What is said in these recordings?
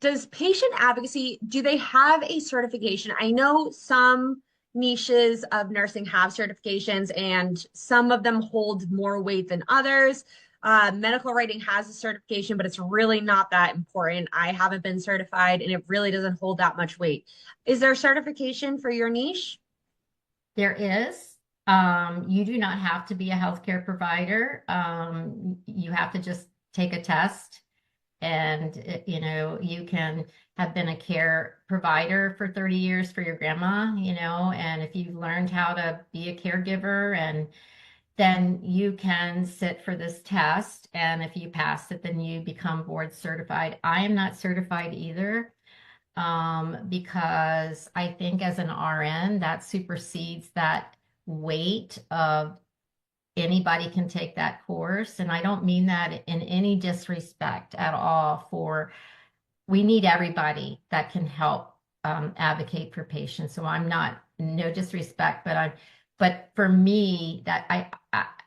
Does patient advocacy, do they have a certification? I know some niches of nursing have certifications and some of them hold more weight than others. Medical writing has a certification, but it's really not that important. I haven't been certified and it really doesn't hold that much weight. Is there certification for your niche? There is. You do not have to be a healthcare provider. You have to just take a test, and you can have been a care provider for 30 years for your grandma, and if you've learned how to be a caregiver, and then you can sit for this test, and if you pass it, then you become board certified. I am not certified either, because I think as an RN, that supersedes that weight of anybody can take that course. And I don't mean that in any disrespect at all for, we need everybody that can help advocate for patients. So I'm not, no disrespect, but for me,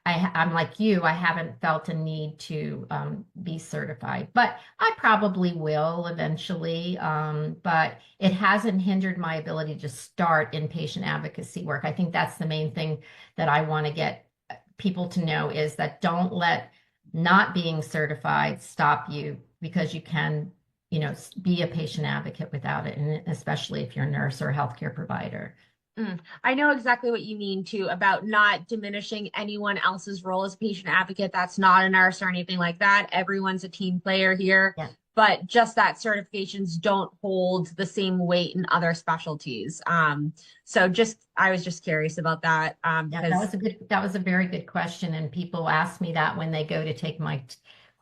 I'm like you, I haven't felt a need to be certified, but I probably will eventually. But it hasn't hindered my ability to start in patient advocacy work. I think that's the main thing that I want to get people to know is that don't let not being certified stop you, because you can, be a patient advocate without it, and especially if you're a nurse or a healthcare provider. I know exactly what you mean too about not diminishing anyone else's role as a patient advocate. That's not a nurse or anything like that. Everyone's a team player here, Yeah. but just that certifications don't hold the same weight in other specialties. So just I was just curious about that Yeah, that because was that was a very good question. And people ask me that when they go to take my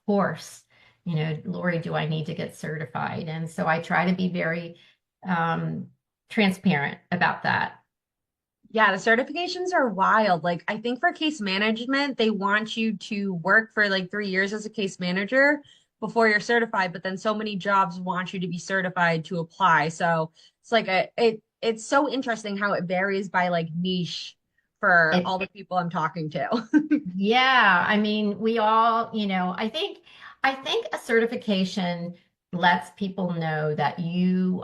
course, Lori, do I need to get certified? And so I try to be very um, transparent about that. yeah, the certifications are wild. Like I think for case management, they want you to work for like 3 years as a case manager before you're certified, but then so many jobs want you to be certified to apply. So it's like it's so interesting how it varies by like niche for It, all the people I'm talking to. yeah, I mean, we all, I think a certification lets people know that you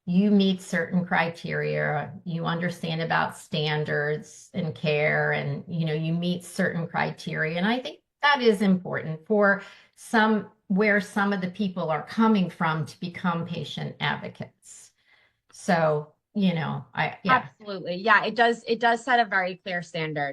meet certain criteria, you understand about standards and care, and you meet certain criteria. And I think that is important for some where some of the people are coming from to become patient advocates. So, I yeah. Absolutely. Yeah, it does set a very clear standard.